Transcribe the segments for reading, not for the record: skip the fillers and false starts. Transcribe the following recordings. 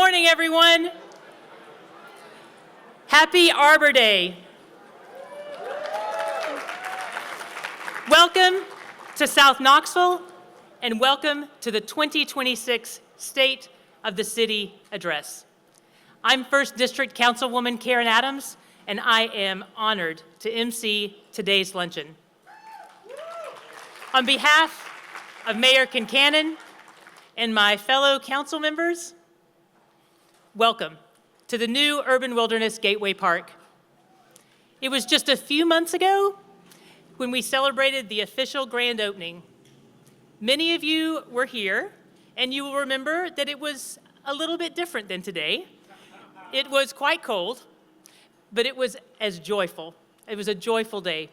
morning, everyone. Happy Arbor Day. Welcome to South Knoxville, and welcome to the 2026 State of the City Address. I'm 1st District Councilwoman Karen Adams, and I am honored to MC today's luncheon. On behalf of Mayor Kincannon and my fellow council members, welcome to the new Urban Wilderness Gateway Park. It was just a few months ago when we celebrated the official grand opening. Many of you were here, and you will remember that it was a little bit different than today. It was quite cold, but it was as joyful. It was a joyful day.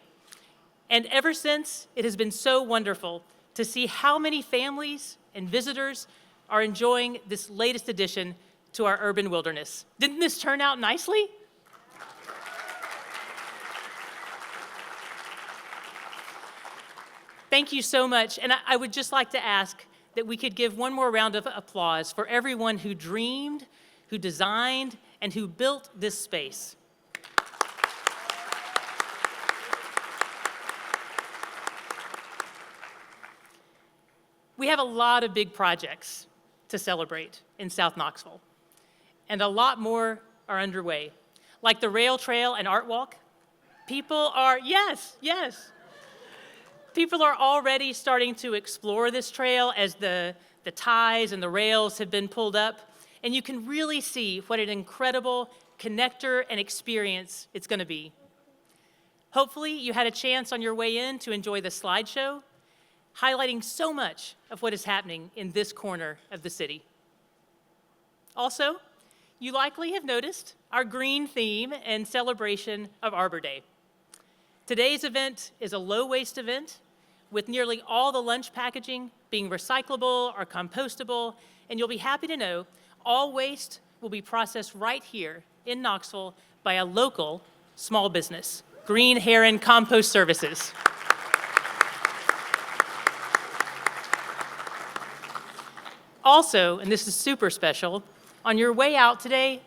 And ever since, it has been so wonderful to see how many families and visitors are enjoying this latest addition to our urban wilderness. Didn't this turn out nicely? Thank you so much. And I would just like to ask that we could give one more round of applause for everyone who dreamed, who designed, and who built this space. We have a lot of big projects to celebrate in South Knoxville, and a lot more are underway, like the rail trail and art walk. People are already starting to explore this trail as the ties and the rails have been pulled up, and you can really see what an incredible connector and experience it's going to be. Hopefully, you had a chance on your way in to enjoy the slideshow, highlighting so much of what is happening in this corner of the city. Also, you likely have noticed our green theme and celebration of Arbor Day. Today's event is a low-waste event with nearly all the lunch packaging being recyclable or compostable, and you'll be happy to know all waste will be processed right here in Knoxville by a local small business, Green Heron Compost Services. Also, and this is super special, on your way out today,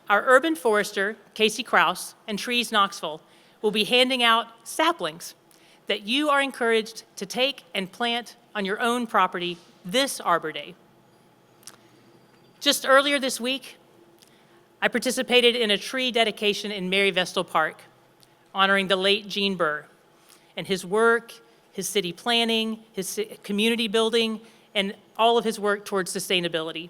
our urban forester, Casey Krause, and Trees Knoxville will be handing out saplings that you are encouraged to take and plant on your own property this Arbor Day. Just earlier this week, I participated in a tree dedication in Mary Vestal Park, honoring the late Gene Burr and his work, his city planning, his community building, and all of his work towards sustainability.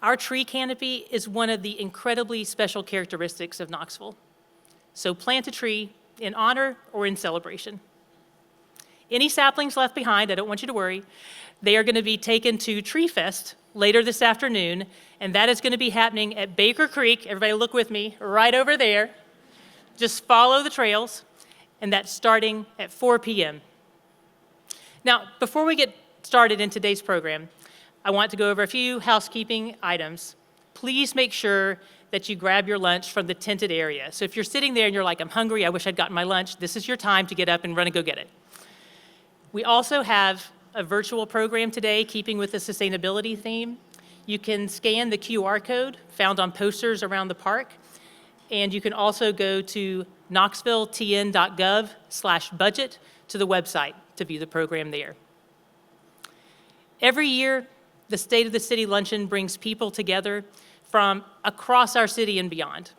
Our tree canopy is one of the incredibly special characteristics of Knoxville. So plant a tree in honor or in celebration. Any saplings left behind, I don't want you to worry, they are going to be taken to Tree Fest later this afternoon, and that is going to be happening at Baker Creek. Everybody look with me, right over there. Just follow the trails, and that's starting at 4 p.m. Now, before we get started in today's program, I want to go over a few housekeeping items. Please make sure that you grab your lunch from the tented area. So if you're sitting there and you're like, I'm hungry, I wish I'd gotten my lunch, this is your time to get up and run and go get it. We also have a virtual program today, keeping with the sustainability theme. You can scan the QR code found on posters around the park, and you can also go to knoxvilletn.gov/budget to the website to view the program there. Every year, the State of the City Luncheon brings people together from across our city and beyond.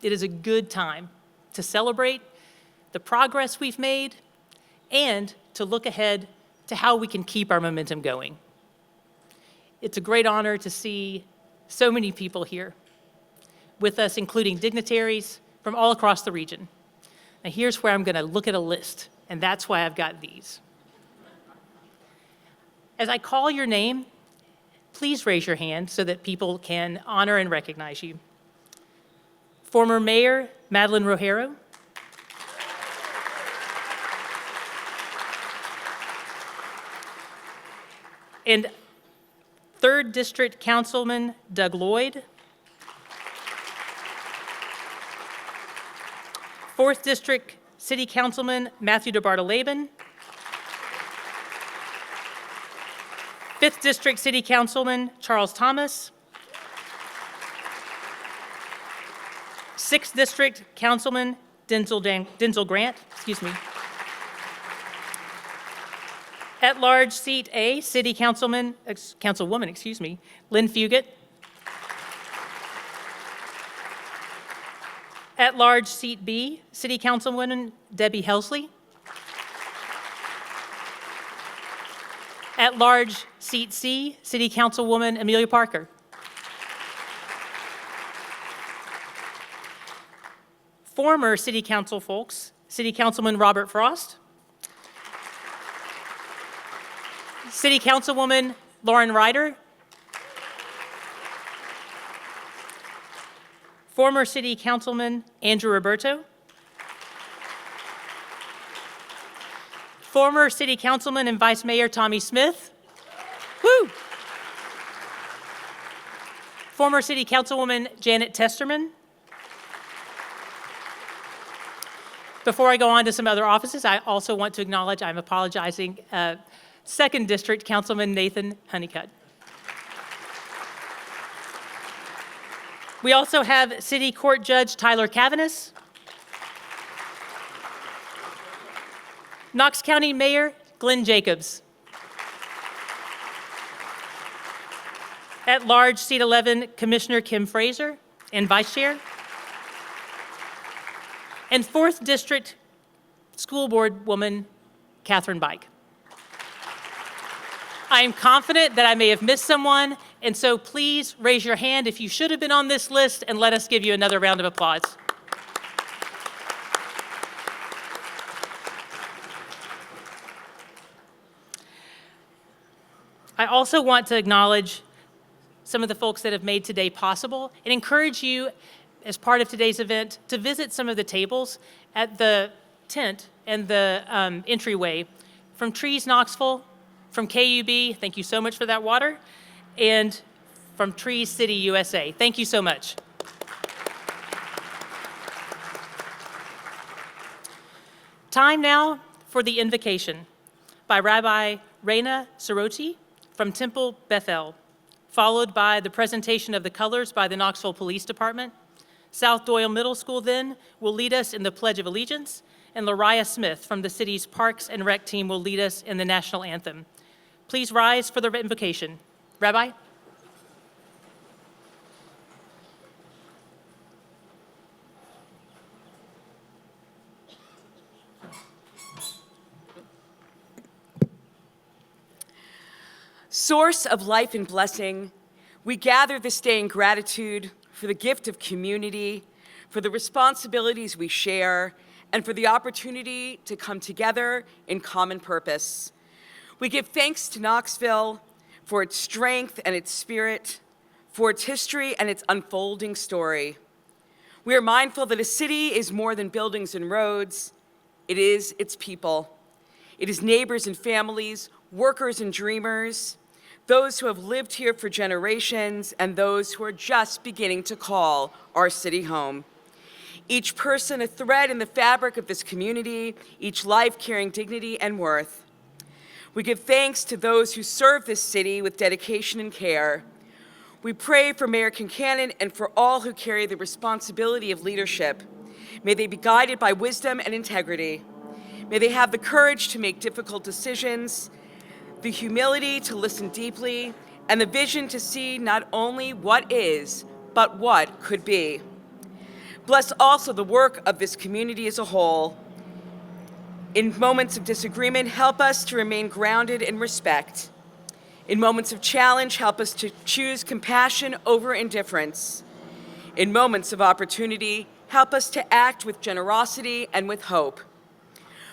It is a good time to celebrate the progress we've made and to look ahead to how we can keep our momentum going. It's a great honor to see so many people here with us, including dignitaries from all across the region. Now here's where I'm going to look at a list, and that's why I've got these. As I call your name, please raise your hand so that people can honor and recognize you. Former Mayor Madeline Rojero. And 3rd District Councilman Doug Lloyd. 4th District City Councilman Matthew DeBartoleben. 5th District City Councilman Charles Thomas, 6th District Councilman Denzel Grant, excuse me. At-large seat A, City Councilwoman, Lynn Fugit. At-large seat B, City Councilwoman Debbie Helsley. At-large seat C, City Councilwoman Amelia Parker. Former City Council folks, City Councilman Robert Frost. City Councilwoman Lauren Ryder. Former City Councilman Andrew Roberto. Former City Councilman and Vice Mayor Tommy Smith. Woo! Former City Councilwoman Janet Testerman. Before I go on to some other offices, I also want to acknowledge, I'm apologizing, 2nd District Councilman Nathan Honeycutt. We also have City Court Judge Tyler Cavanis. Knox County Mayor Glenn Jacobs. At-large seat 11, Commissioner Kim Fraser and Vice Chair. And 4th District School Board woman Catherine Bike. I am confident that I may have missed someone, and so please raise your hand if you should have been on this list, and let us give you another round of applause. I also want to acknowledge some of the folks that have made today possible and encourage you, as part of today's event, to visit some of the tables at the tent and the entryway from Trees Knoxville, from KUB, thank you so much for that water, and from Trees City, USA. Thank you so much. Time now for the invocation by Rabbi Reina Soroti from Temple Bethel, followed by the presentation of the colors by the Knoxville Police Department. South Doyle Middle School then will lead us in the Pledge of Allegiance, and Lariah Smith from the city's Parks and Rec team will lead us in the national anthem. Please rise for the invocation. Rabbi? Source of life and blessing, we gather this day in gratitude for the gift of community, for the responsibilities we share, and for the opportunity to come together in common purpose. We give thanks to Knoxville for its strength and its spirit, for its history and its unfolding story. We are mindful that a city is more than buildings and roads. It is its people. It is neighbors and families, workers and dreamers, those who have lived here for generations, and those who are just beginning to call our city home. Each person a thread in the fabric of this community, each life carrying dignity and worth. We give thanks to those who serve this city with dedication and care. We pray for Mayor Kincannon and for all who carry the responsibility of leadership. May they be guided by wisdom and integrity. May they have the courage to make difficult decisions, the humility to listen deeply, and the vision to see not only what is, but what could be. Bless also the work of this community as a whole. In moments of disagreement, help us to remain grounded in respect. In moments of challenge, help us to choose compassion over indifference. In moments of opportunity, help us to act with generosity and with hope.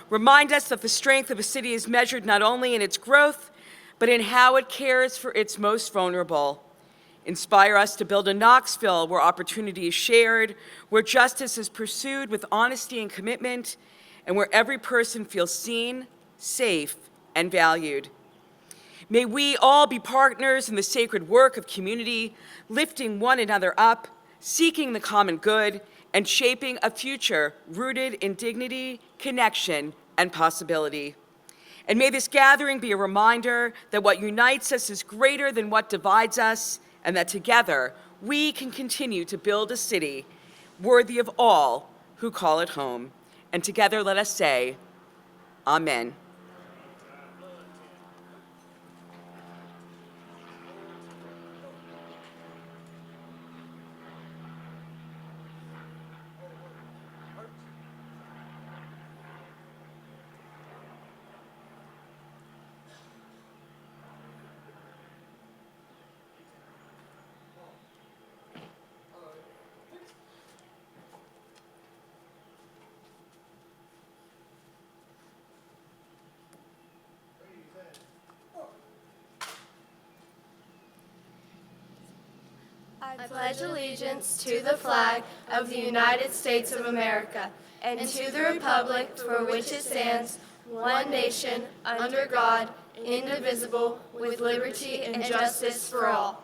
Remind us that the strength of a city is measured not only in its growth, but in how it cares for its most vulnerable. Inspire us to build a Knoxville where opportunity is shared, where justice is pursued with honesty and commitment, and where every person feels seen, safe, and valued. May we all be partners in the sacred work of community, lifting one another up, seeking the common good, and shaping a future rooted in dignity, connection, and possibility. And may this gathering be a reminder that what unites us is greater than what divides us, and that together we can continue to build a city worthy of all who call it home. And together let us say, Amen. I pledge allegiance to the flag of the United States of America and to the republic for which it stands, one nation, under God, indivisible, with liberty and justice for all.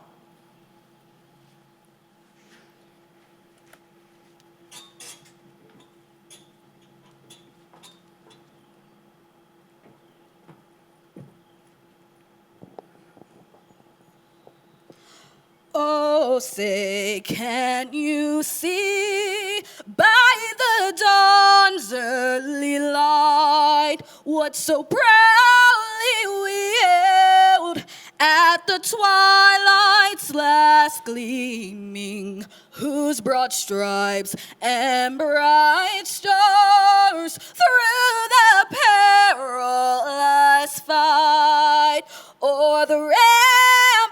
Oh, say, can you see by the dawn's early light what so proudly we hailed at the twilight's last gleaming, whose broad stripes and bright stars through the perilous fight o'er the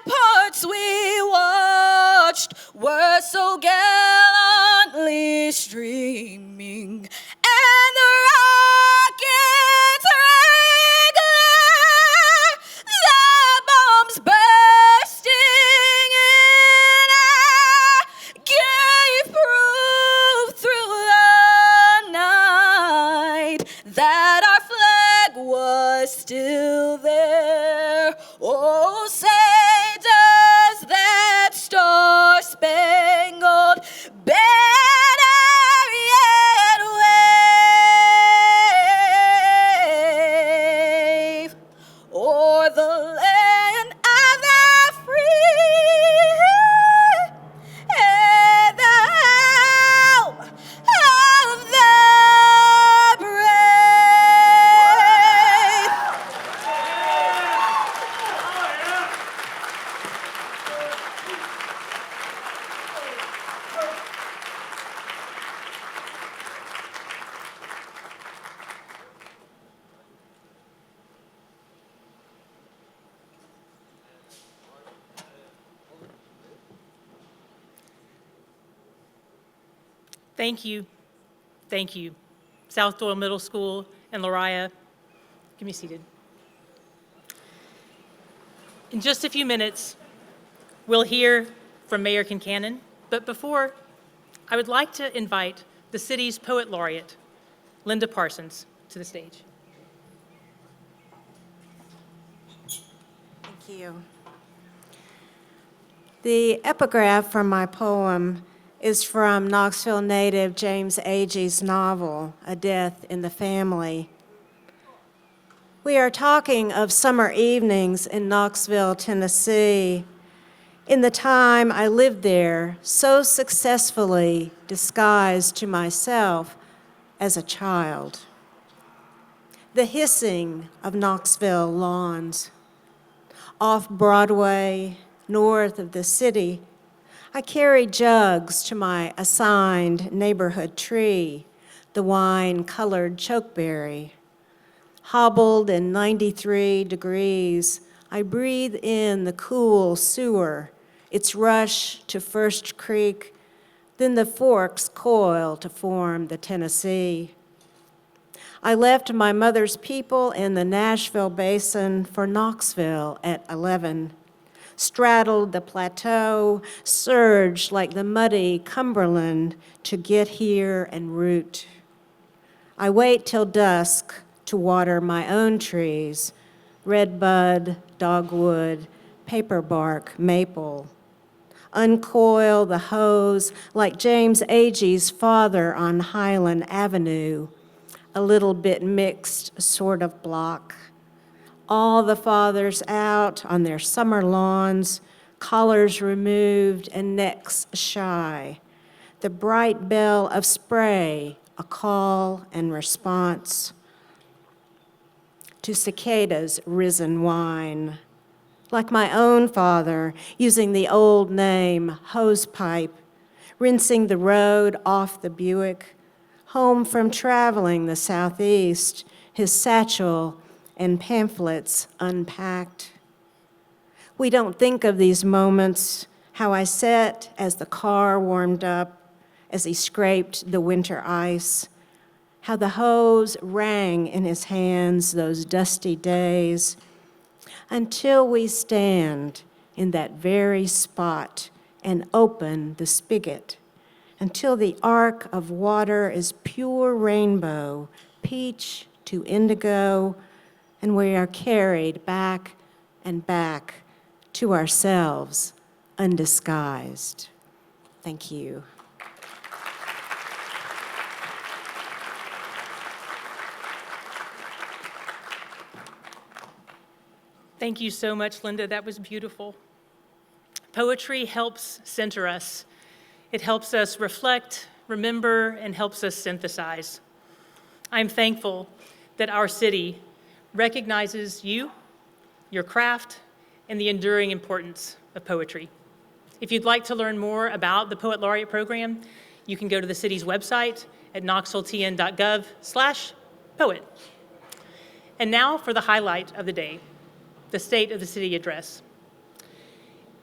ramparts we watched were so gallantly streaming, and the rockets regular, the bombs bursting in air gave proof through the night that our flag was still there. Oh, say does that star-spangled banner yet wave o'er the land of the free and the home of the brave? Thank you. Thank you. South Doyle Middle School and Lariah, get me seated. In just a few minutes, we'll hear from Mayor Kincannon, but before, I would like to invite the city's Poet Laureate, Linda Parsons, to the stage. Thank you. The epigraph from my poem is from Knoxville native James Agee's novel, A Death in the Family. We are talking of summer evenings in Knoxville, Tennessee, in the time I lived there so successfully disguised to myself as a child. The hissing of Knoxville lawns. Off Broadway, north of the city, I carried jugs to my assigned neighborhood tree, the wine-colored chokeberry. Hobbled in 93 degrees, I breathe in the cool sewer, its rush to First Creek, then the forks coil to form the Tennessee. I left my mother's people in the Nashville Basin for Knoxville at 11. Straddled the plateau, surged like the muddy Cumberland to get here and root. I wait till dusk to water my own trees, redbud, dogwood, paperbark, maple. Uncoil the hose like James Agee's father on Highland Avenue, a little bit mixed sort of block. All the fathers out on their summer lawns, collars removed and necks shy. the bright bell of spray, a call and response. To cicadas' risen wine. Like my own father, using the old name, hosepipe, rinsing the road off the Buick, home from traveling the southeast, his satchel and pamphlets unpacked. We don't think of these moments, how I sat as the car warmed up, as he scraped the winter ice, how the hose rang in his hands those dusty days, until we stand in that very spot and open the spigot, until the arc of water is pure rainbow, peach to indigo, and we are carried back and back to ourselves, undisguised. Thank you. Thank you so much, Linda. That was beautiful. Poetry helps center us. It helps us reflect, remember, and helps us synthesize. I'm thankful that our city recognizes you, your craft, and the enduring importance of poetry. If you'd like to learn more about the Poet Laureate program, you can go to the city's website at knoxvilletn.gov/poet. And now for the highlight of the day, the State of the City Address.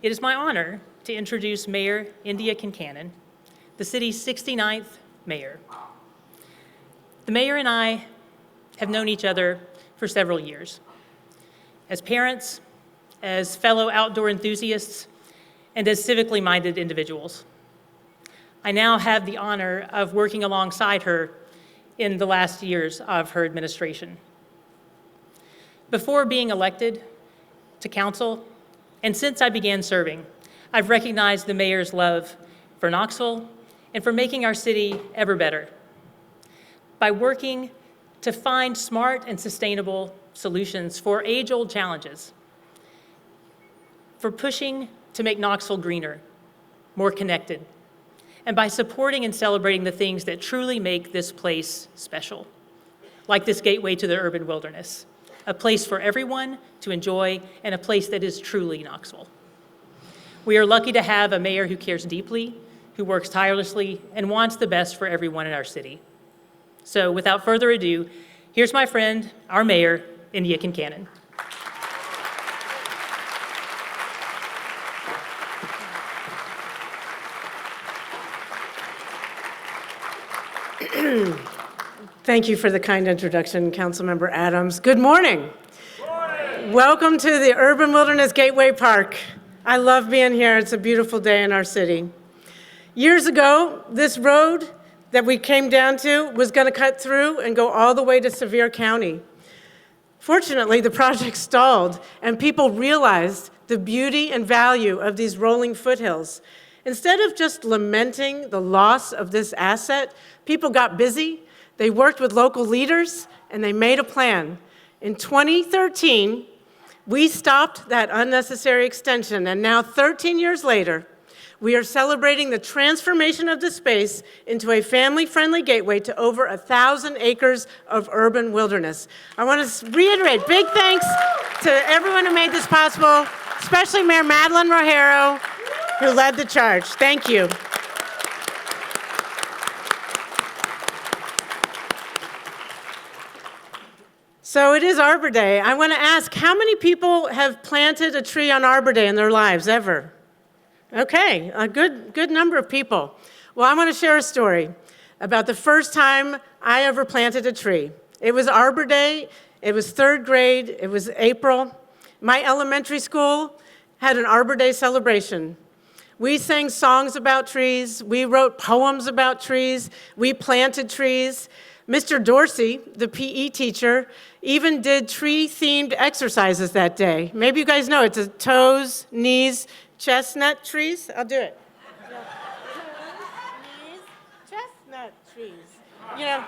It is my honor to introduce Mayor India Kincannon, the city's 69th mayor. The mayor and I have known each other for several years. As parents, as fellow outdoor enthusiasts, and as civically minded individuals. I now have the honor of working alongside her in the last years of her administration. Before being elected to council, and since I began serving, I've recognized the mayor's love for Knoxville and for making our city ever better. By working to find smart and sustainable solutions for age-old challenges, for pushing to make Knoxville greener, more connected, and by supporting and celebrating the things that truly make this place special, like this gateway to the urban wilderness, a place for everyone to enjoy and a place that is truly Knoxville. We are lucky to have a mayor who cares deeply, who works tirelessly, and wants the best for everyone in our city. So without further ado, here's my friend, our mayor, India Kincannon. Thank you for the kind introduction, Councilmember Adams. Good morning. Good morning. Welcome to the Urban Wilderness Gateway Park. I love being here. It's a beautiful day in our city. Years ago, this road that we came down to was going to cut through and go all the way to Sevier County. Fortunately, the project stalled, and people realized the beauty and value of these rolling foothills. Instead of just lamenting the loss of this asset, people got busy. They worked with local leaders, and they made a plan. In 2013, we stopped that unnecessary extension, and now 13 years later, we are celebrating the transformation of the space into a family-friendly gateway to over 1,000 acres of urban wilderness. I want to reiterate big thanks to everyone who made this possible, especially Mayor Madeline Rojero, who led the charge. Thank you. So it is Arbor Day. I want to ask, how many people have planted a tree on Arbor Day in their lives, ever? Okay, a good number of people. Well, I want to share a story about the first time I ever planted a tree. It was Arbor Day. It was third grade. It was April. My elementary school had an Arbor Day celebration. We sang songs about trees. We wrote poems about trees. We planted trees. Mr. Dorsey, the PE teacher, even did tree-themed exercises that day. Maybe you guys know it's a toes, knees, chestnut trees. I'll do it. Knees, chestnut trees. You know,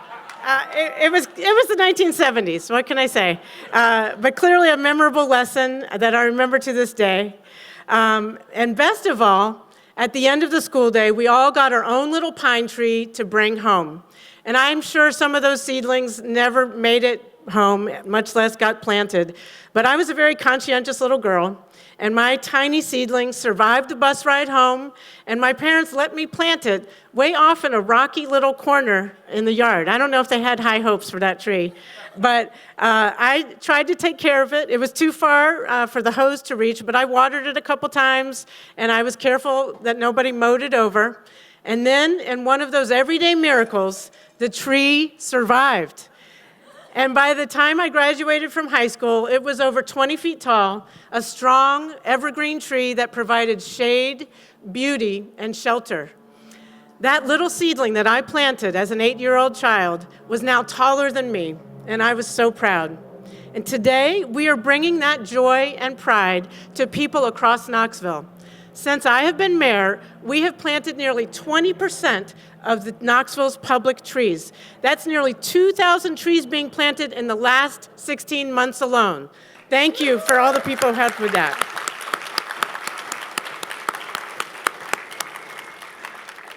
it was the 1970s. What can I say? But clearly a memorable lesson that I remember to this day. And best of all, At the end of the school day, we all got our own little pine tree to bring home. And I'm sure some of those seedlings never made it home, much less got planted. But I was a very conscientious little girl, and my tiny seedlings survived the bus ride home, and my parents let me plant it way off in a rocky little corner in the yard. I don't know if they had high hopes for that tree, but I tried to take care of it. It was too far for the hose to reach, but I watered it a couple times, and I was careful that nobody mowed it over. And then, in one of those everyday miracles, the tree survived. And by the time I graduated from high school, it was over 20 feet tall, a strong evergreen tree that provided shade, beauty, and shelter. That little seedling that I planted as an 8-year-old child was now taller than me, and I was so proud. And today, we are bringing that joy and pride to people across Knoxville. Since I have been mayor, we have planted nearly 20% of Knoxville's public trees. That's nearly 2,000 trees being planted in the last 16 months alone. Thank you for all the people who helped with that.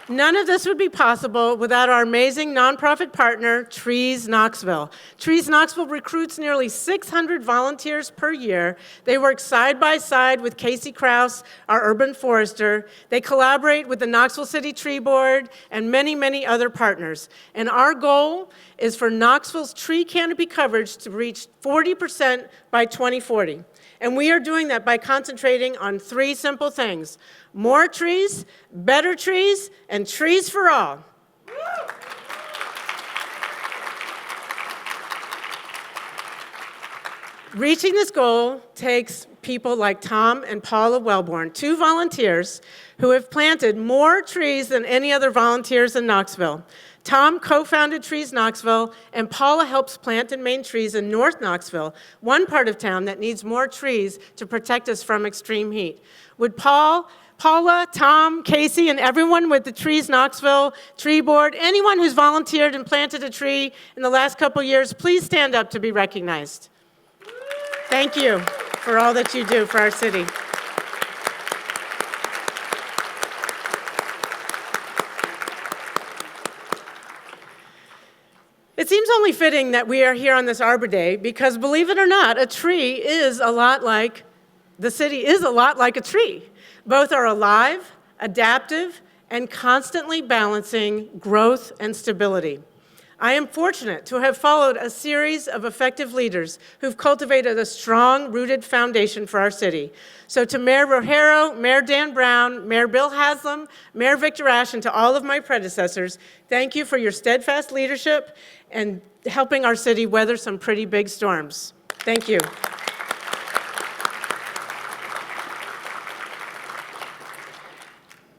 None of this would be possible without our amazing nonprofit partner, Trees Knoxville. Trees Knoxville recruits nearly 600 volunteers per year. They work side by side with Casey Krause, our urban forester. They collaborate with the Knoxville City Tree Board and many, many other partners. And our goal is for Knoxville's tree canopy coverage to reach 40% by 2040. And we are doing that by concentrating on 3 simple things: more trees, better trees, and trees for all. Reaching this goal takes people like Tom and Paula Wellborn, 2 volunteers who have planted more trees than any other volunteers in Knoxville. Tom co-founded Trees Knoxville, and Paula helps plant and maintain trees in North Knoxville, one part of town that needs more trees to protect us from extreme heat. Would Paula, Tom, Casey, and everyone with the Trees Knoxville Tree Board, anyone who's volunteered and planted a tree in the last couple years, please stand up to be recognized. Thank you for all that you do for our city. It seems only fitting that we are here on this Arbor Day because, believe it or not, a tree is a lot like, the city is a lot like a tree. Both are alive, adaptive, and constantly balancing growth and stability. I am fortunate to have followed a series of effective leaders who've cultivated a strong, rooted foundation for our city. So to Mayor Rogero, Mayor Dan Brown, Mayor Bill Haslam, Mayor Victor Ash, and to all of my predecessors, thank you for your steadfast leadership and helping our city weather some pretty big storms. Thank you.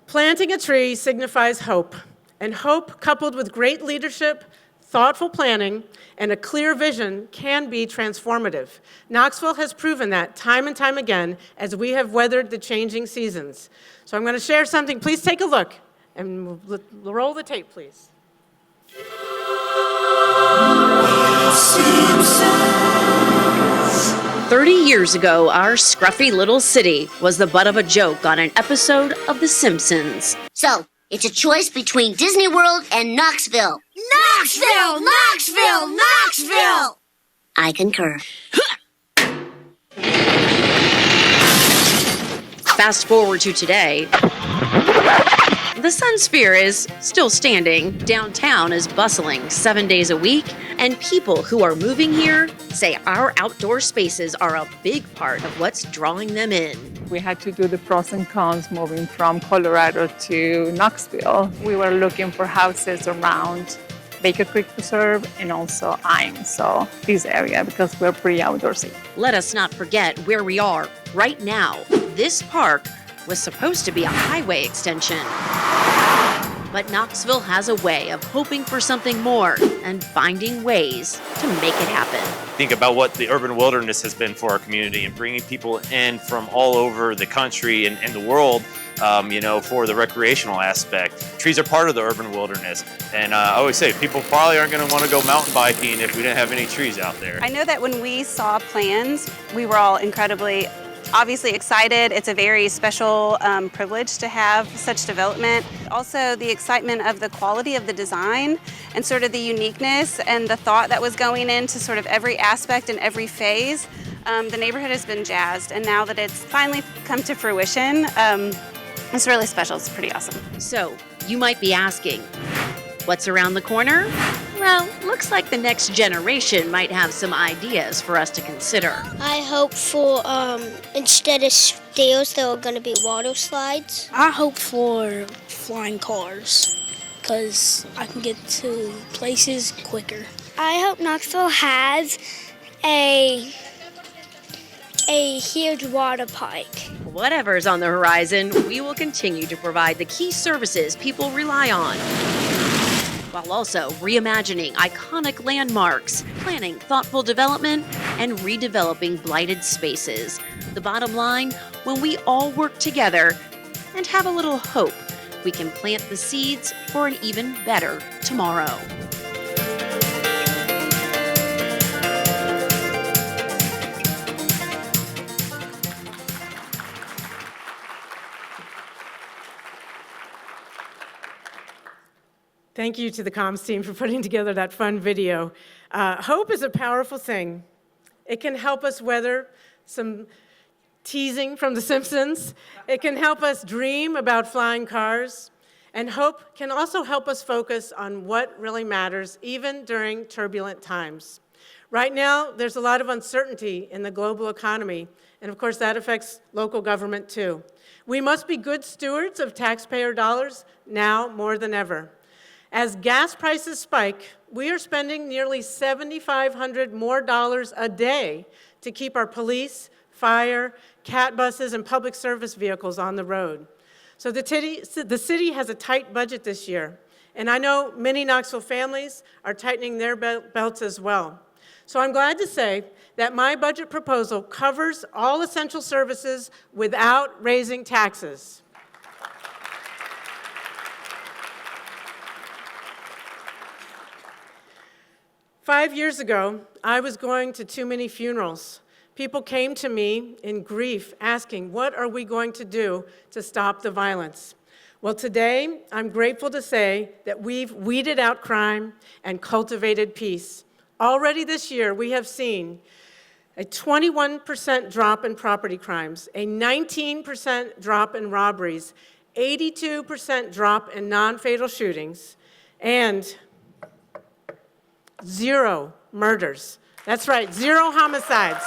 Planting a tree signifies hope, and hope coupled with great leadership, thoughtful planning, and a clear vision can be transformative. Knoxville has proven that time and time again as we have weathered the changing seasons. So I'm going to share something. Please take a look, and we'll roll the tape, please. 30 years ago, our scruffy little city was the butt of a joke on an episode of The Simpsons. So, it's a choice between Disney World and Knoxville. Knoxville! Knoxville! Knoxville! I concur. Fast forward to today. The Sun Sphere is still standing, downtown is bustling 7 days a week, and people who are moving here say our outdoor spaces are a big part of what's drawing them in. We had to do the pros and cons moving from Colorado to Knoxville. We were looking for houses around Baker Creek Preserve and also Ames, so this area, because we're pretty outdoorsy. Let us not forget where we are right now. This park was supposed to be a highway extension. But Knoxville has a way of hoping for something more and finding ways to make it happen. Think about what the urban wilderness has been for our community and bringing people in from all over the country and the world, for the recreational aspect. Trees are part of the urban wilderness. And I always say, people probably aren't going to want to go mountain biking if we didn't have any trees out there. I know that when we saw plans, we were all incredibly Obviously excited. It's a very special privilege to have such development. Also the excitement of the quality of the design and sort of the uniqueness and the thought that was going into sort of every aspect and every phase. The neighborhood has been jazzed, and now that it's finally come to fruition, it's really special. It's pretty awesome. So, you might be asking, what's around the corner? Well, looks like the next generation might have some ideas for us to consider. I hope for, instead of stairs, there are going to be water slides. I hope for flying cars, because I can get to places quicker. I hope Knoxville has a huge water park. Whatever's on the horizon, we will continue to provide the key services people rely on, while also reimagining iconic landmarks, planning thoughtful development, and redeveloping blighted spaces. The bottom line, when we all work together and have a little hope, we can plant the seeds for an even better tomorrow. Thank you to the comms team for putting together that fun video. Hope is a powerful thing. It can help us weather some teasing from The Simpsons. It can help us dream about flying cars. And hope can also help us focus on what really matters, even during turbulent times. Right now, there's a lot of uncertainty in the global economy, and of course that affects local government too. We must be good stewards of taxpayer dollars now more than ever. As gas prices spike, we are spending nearly $7,500 more a day to keep our police, fire, CAT buses, and public service vehicles on the road. So the city has a tight budget this year, and I know many Knoxville families are tightening their belts as well. So I'm glad to say that my budget proposal covers all essential services without raising taxes. Five years ago, I was going to too many funerals. People came to me in grief asking, what are we going to do to stop the violence? Well, today, I'm grateful to say that we've weeded out crime and cultivated peace. Already this year, we have seen a 21% drop in property crimes, a 19% drop in robberies, 82% drop in non-fatal shootings, and 0 murders. That's right, 0 homicides.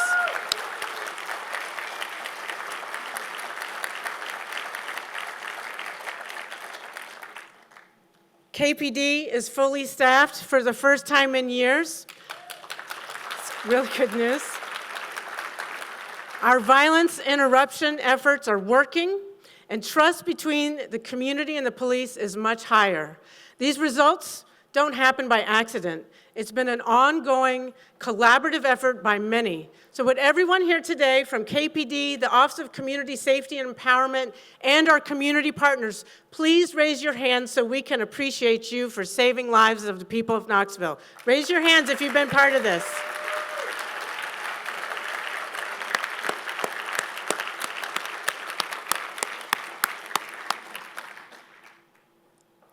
KPD is fully staffed for the first time in years. It's really good news. Our violence interruption efforts are working, and trust between the community and the police is much higher. These results don't happen by accident. It's been an ongoing collaborative effort by many. So would everyone here today from KPD, the Office of Community Safety and Empowerment, and our community partners, please raise your hands so we can appreciate you for saving lives of the people of Knoxville. Raise your hands if you've been part of this.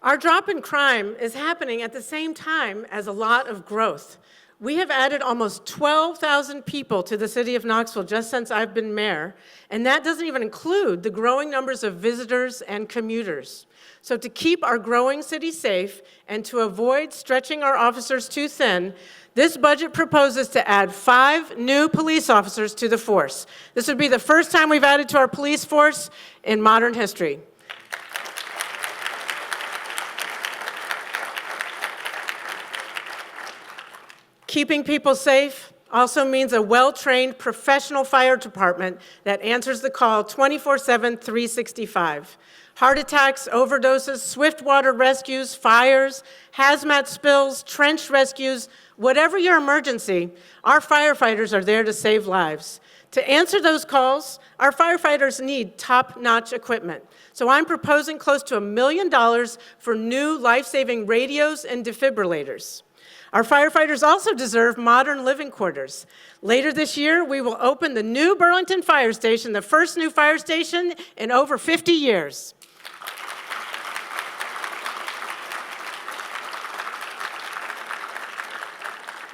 Our drop in crime is happening at the same time as a lot of growth. We have added almost 12,000 people to the city of Knoxville just since I've been mayor, and that doesn't even include the growing numbers of visitors and commuters. So to keep our growing city safe and to avoid stretching our officers too thin, this budget proposes to add 5 new police officers to the force. This would be the first time we've added to our police force in modern history. Keeping people safe also means a well-trained professional fire department that answers the call 24/7, 365. Heart attacks, overdoses, swift water rescues, fires, hazmat spills, trench rescues, whatever your emergency, our firefighters are there to save lives. To answer those calls, our firefighters need top-notch equipment. So I'm proposing close to $1 million for new life-saving radios and defibrillators. Our firefighters also deserve modern living quarters. Later this year, we will open the new Burlington Fire Station, the first new fire station in over 50 years.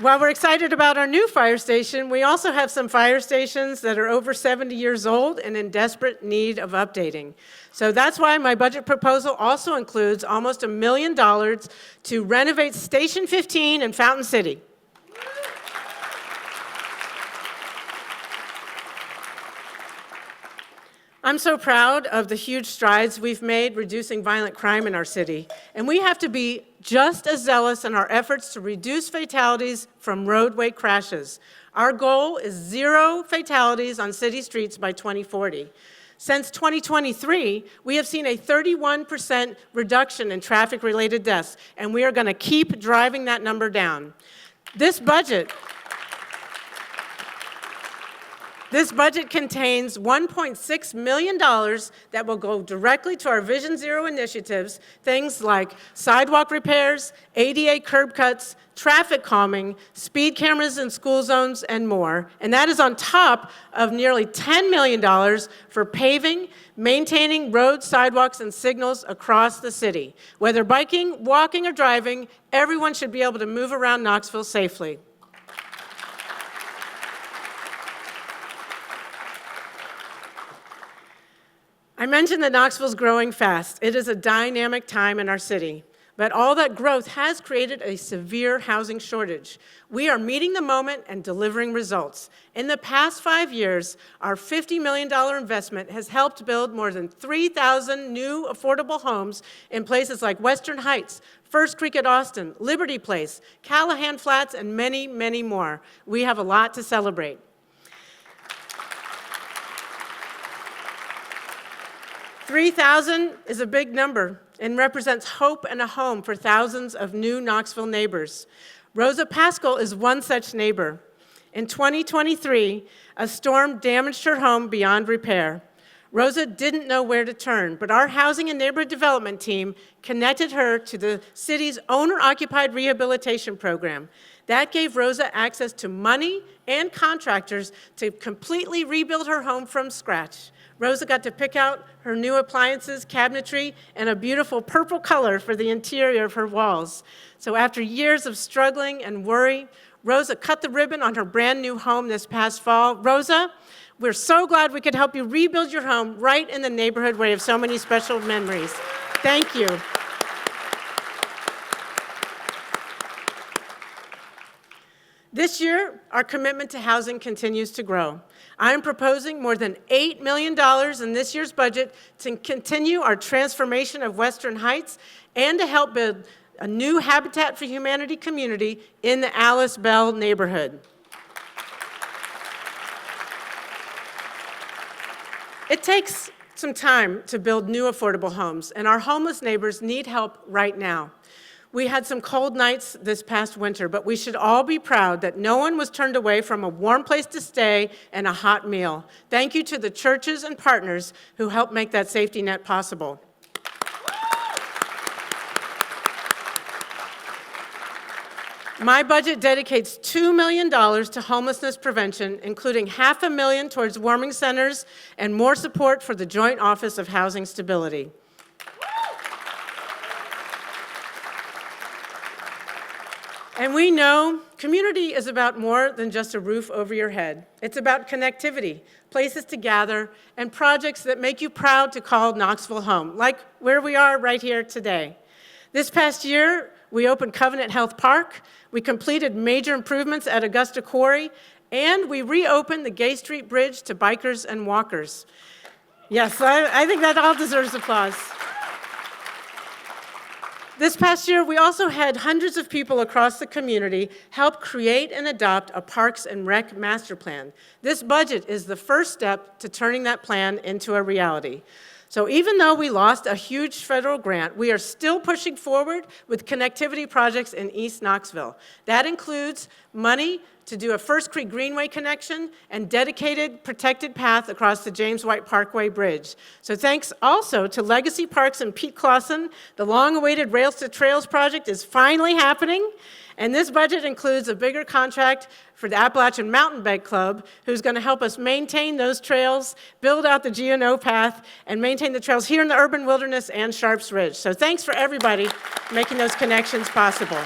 While we're excited about our new fire station, we also have some fire stations that are over 70 years old and in desperate need of updating. So that's why my budget proposal also includes almost $1 million to renovate Station 15 in Fountain City. I'm so proud of the huge strides we've made reducing violent crime in our city, and we have to be just as zealous in our efforts to reduce fatalities from roadway crashes. Our goal is 0 fatalities on city streets by 2040. Since 2023, we have seen a 31% reduction in traffic-related deaths, and we are going to keep driving that number down. This budget contains $1.6 million that will go directly to our Vision Zero initiatives, things like sidewalk repairs, ADA curb cuts, traffic calming, speed cameras in school zones, and more. And that is on top of nearly $10 million for paving, maintaining roads, sidewalks, and signals across the city. Whether biking, walking, or driving, everyone should be able to move around Knoxville safely. I mentioned that Knoxville's growing fast. It is a dynamic time in our city, but all that growth has created a severe housing shortage. We are meeting the moment and delivering results. In the past 5 years, our $50 million investment has helped build more than 3,000 new affordable homes in places like Western Heights, First Creek at Austin, Liberty Place, Callahan Flats, and many, many more. We have a lot to celebrate. 3,000 is a big number and represents hope and a home for thousands of new Knoxville neighbors. Rosa Pascal is one such neighbor. In 2023, a storm damaged her home beyond repair. Rosa didn't know where to turn, but our housing and neighborhood development team connected her to the city's owner-occupied rehabilitation program. That gave Rosa access to money and contractors to completely rebuild her home from scratch. Rosa got to pick out her new appliances, cabinetry, and a beautiful purple color for the interior of her walls. So after years of struggling and worry, Rosa cut the ribbon on her brand new home this past fall. Rosa, we're so glad we could help you rebuild your home right in the neighborhood where you have so many special memories. Thank you. This year, our commitment to housing continues to grow. I'm proposing more than $8 million in this year's budget to continue our transformation of Western Heights and to help build a new Habitat for Humanity community in the Alice Bell neighborhood. It takes some time to build new affordable homes, and our homeless neighbors need help right now. We had some cold nights this past winter, but we should all be proud that no one was turned away from a warm place to stay and a hot meal. Thank you to the churches and partners who helped make that safety net possible. My budget dedicates $2 million to homelessness prevention, including $500,000 towards warming centers and more support for the Joint Office of Housing Stability. And we know community is about more than just a roof over your head. It's about connectivity, places to gather, and projects that make you proud to call Knoxville home, like where we are right here today. This past year, we opened Covenant Health Park, we completed major improvements at Augusta Quarry, and we reopened the Gay Street Bridge to bikers and walkers. Yes, I think that all deserves applause. This past year, we also had hundreds of people across the community help create and adopt a Parks and Rec master plan. This budget is the first step to turning that plan into a reality. So even though we lost a huge federal grant, we are still pushing forward with connectivity projects in East Knoxville. That includes money to do a First Creek Greenway connection and dedicated protected path across the James White Parkway Bridge. So thanks also to Legacy Parks and Pete Clausen, the long-awaited Rails to Trails project is finally happening, And this budget includes a bigger contract for the Appalachian Mountain Bike Club, who's going to help us maintain those trails, build out the G&O path, and maintain the trails here in the urban wilderness and Sharps Ridge. So thanks for everybody making those connections possible.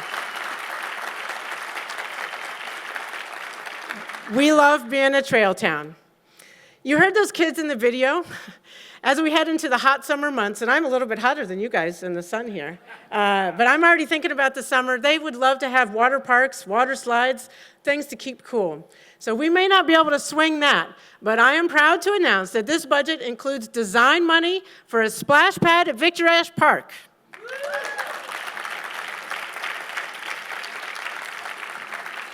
We love being a trail town. You heard those kids in the video? As we head into the hot summer months, and I'm a little bit hotter than you guys in the sun here, but I'm already thinking about the summer. They would love to have water parks, water slides, things to keep cool. So we may not be able to swing that, but I am proud to announce that this budget includes design money for a splash pad at Victor Ashe Park.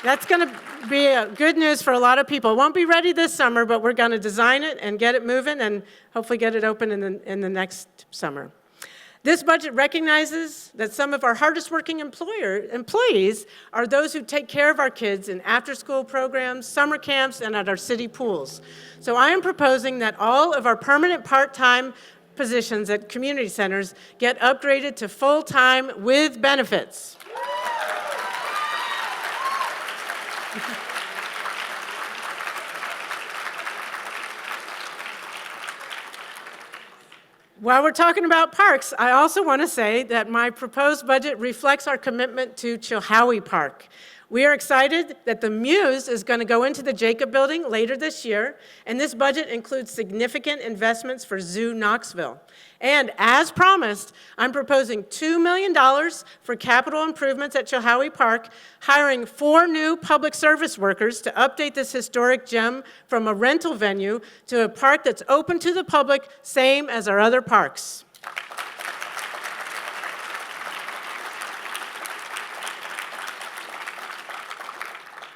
That's going to be good news for a lot of people. It won't be ready this summer, but we're going to design it and get it moving and hopefully get it open in the next summer. This budget recognizes that some of our hardest working employees are those who take care of our kids in after-school programs, summer camps, and at our city pools. So I am proposing that all of our permanent part-time positions at community centers get upgraded to full-time with benefits. While we're talking about parks, I also want to say that my proposed budget reflects our commitment to Chilhowie Park. We are excited that the Muse is going to go into the Jacob Building later this year, and this budget includes significant investments for Zoo Knoxville. And as promised, I'm proposing $2 million for capital improvements at Chilhowie Park, hiring 4 new public service workers to update this historic gem from a rental venue to a park that's open to the public, same as our other parks.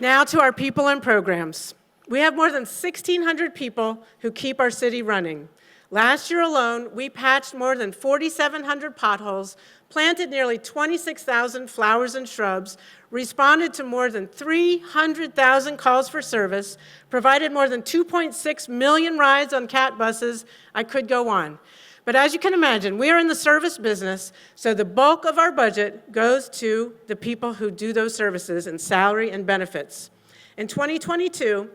Now to our people and programs. We have more than 1,600 people who keep our city running. Last year alone, we patched more than 4,700 potholes, planted nearly 26,000 flowers and shrubs, responded to more than 300,000 calls for service, provided more than 2.6 million rides on CAT buses. I could go on. But as you can imagine, we are in the service business, so the bulk of our budget goes to the people who do those services in salary and benefits. In 2022,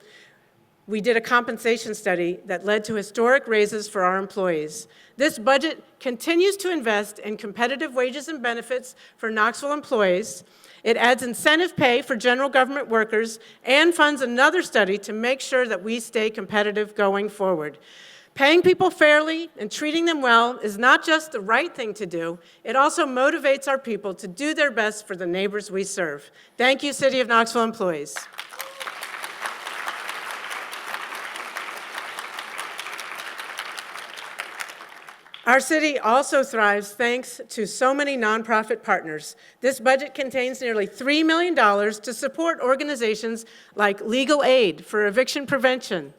we did a compensation study that led to historic raises for our employees. This budget continues to invest in competitive wages and benefits for Knoxville employees. It adds incentive pay for general government workers and funds another study to make sure that we stay competitive going forward. Paying people fairly and treating them well is not just the right thing to do, it also motivates our people to do their best for the neighbors we serve. Thank you, City of Knoxville employees. Our city also thrives thanks to so many nonprofit partners. This budget contains nearly $3 million to support organizations like Legal Aid for eviction prevention,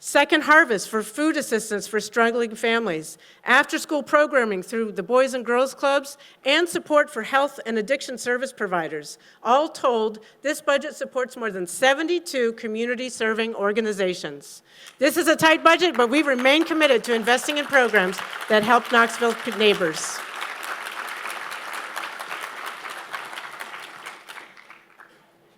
Second Harvest for food assistance for struggling families, after-school programming through the Boys and Girls Clubs, and support for health and addiction service providers. All told, this budget supports more than 72 community-serving organizations. This is a tight budget, but we remain committed to investing in programs that help Knoxville neighbors.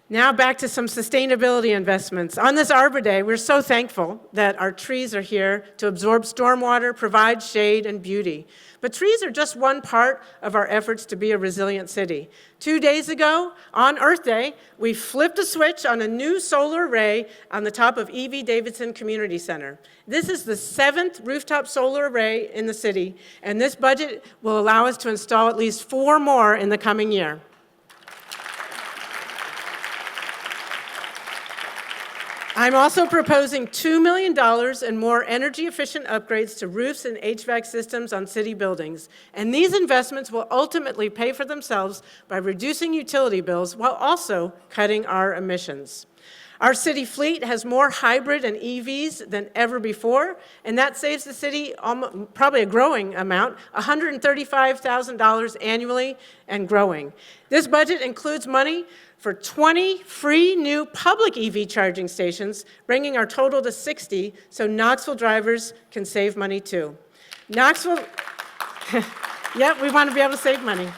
Now back to some sustainability investments. On this Arbor Day, we're so thankful that our trees are here to absorb stormwater, provide shade and beauty. But trees are just one part of our efforts to be a resilient city. 2 days ago, on Earth Day, we flipped a switch on a new solar array on the top of E.V. Davidson Community Center. This is the 7th rooftop solar array in the city, and this budget will allow us to install at least 4 more in the coming year. I'm also proposing $2 million in more energy-efficient upgrades to roofs and HVAC systems on city buildings. And these investments will ultimately pay for themselves by reducing utility bills while also cutting our emissions. Our city fleet has more hybrid and EVs than ever before, and that saves the city probably a growing amount, $135,000 annually and growing. This budget includes money for 20 free new public EV charging stations, bringing our total to 60, so Knoxville drivers can save money too. Knoxville, yeah, we want to be able to save money.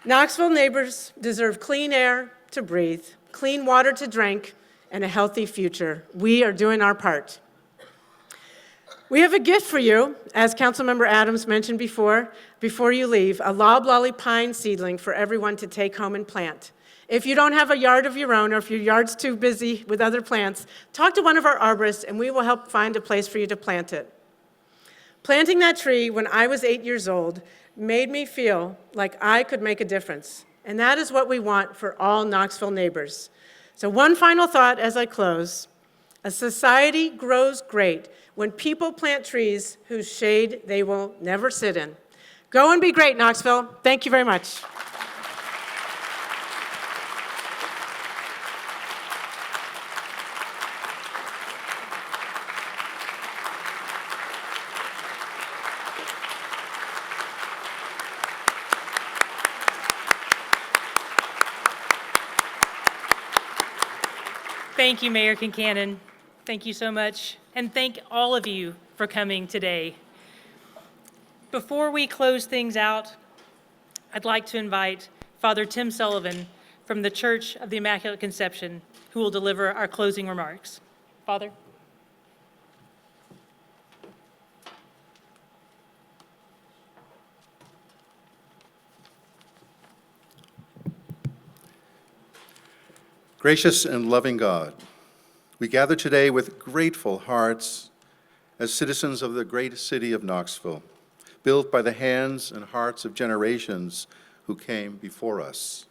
Knoxville neighbors deserve clean air to breathe, clean water to drink, and a healthy future. We are doing our part. We have a gift for you, as Councilmember Adams mentioned before you leave, a loblolly pine seedling for everyone to take home and plant. If you don't have a yard of your own, or if your yard's too busy with other plants, talk to one of our arborists and we will help find a place for you to plant it. Planting that tree when I was 8 years old made me feel like I could make a difference. And that is what we want for all Knoxville neighbors. So one final thought as I close. A society grows great when people plant trees whose shade they will never sit in. Go and be great, Knoxville. Thank you very much. Thank you, Mayor Kincannon. Thank you so much. And thank all of you for coming today. Before we close things out, I'd like to invite Father Tim Sullivan from the Church of the Immaculate Conception, who will deliver our closing remarks. Father. Gracious and loving God, we gather today with grateful hearts as citizens of the great city of Knoxville, built by the hands and hearts of generations who came before us.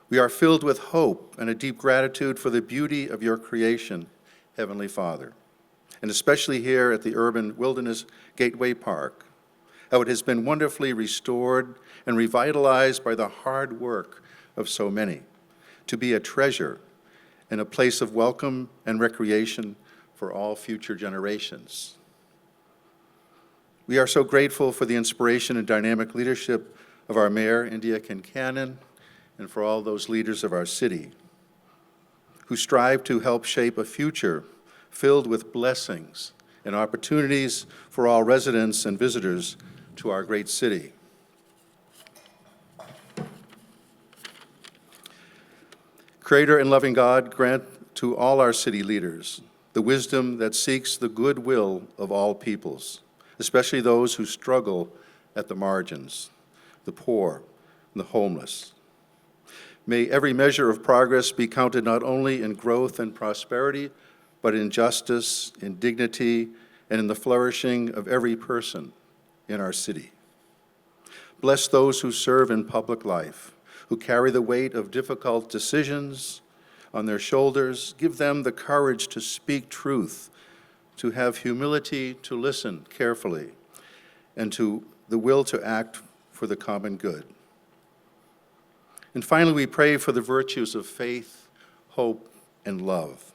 We are filled with hope and a deep gratitude for the beauty of your creation, Heavenly Father, and especially here at the Urban Wilderness Gateway Park, how it has been wonderfully restored and revitalized by the hard work of so many, to be a treasure and a place of welcome and recreation for all future generations. We are so grateful for the inspiration and dynamic leadership of our Mayor, India Kincannon, and for all those leaders of our city who strive to help shape a future filled with blessings and opportunities for all residents and visitors to our great city. Creator and loving God, grant to all our city leaders the wisdom that seeks the goodwill of all peoples, especially those who struggle at the margins, the poor, and the homeless. May every measure of progress be counted not only in growth and prosperity, but in justice, in dignity, and in the flourishing of every person in our city. Bless those who serve in public life, who carry the weight of difficult decisions on their shoulders. Give them the courage to speak truth, to have humility to listen carefully, and to the will to act for the common good. And finally, we pray for the virtues of faith, hope, and love,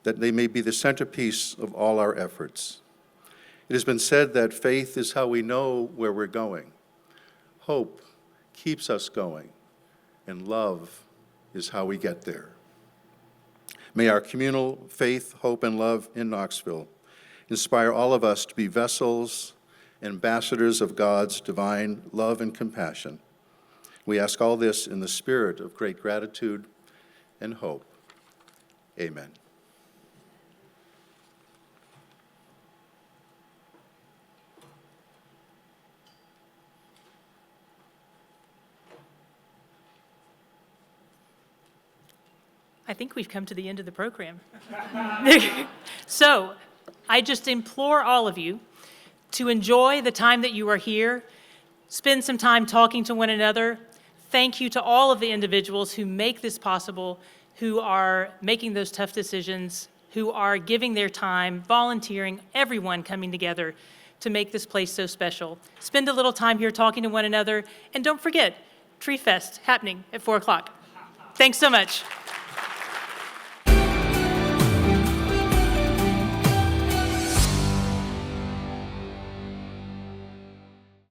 that they may be the centerpiece of all our efforts. It has been said that faith is how we know where we're going. Hope keeps us going, and love is how we get there. May our communal faith, hope, and love in Knoxville inspire all of us to be vessels, ambassadors of God's divine love and compassion. We ask all this in the spirit of great gratitude and hope. Amen. I think we've come to the end of the program. So I just implore all of you to enjoy the time that you are here, spend some time talking to one another. Thank you to all of the individuals who make this possible, who are making those tough decisions, who are giving their time, volunteering, everyone coming together to make this place so special. Spend a little time here talking to one another, and don't forget, Tree Fest happening at 4 o'clock. Thanks so much.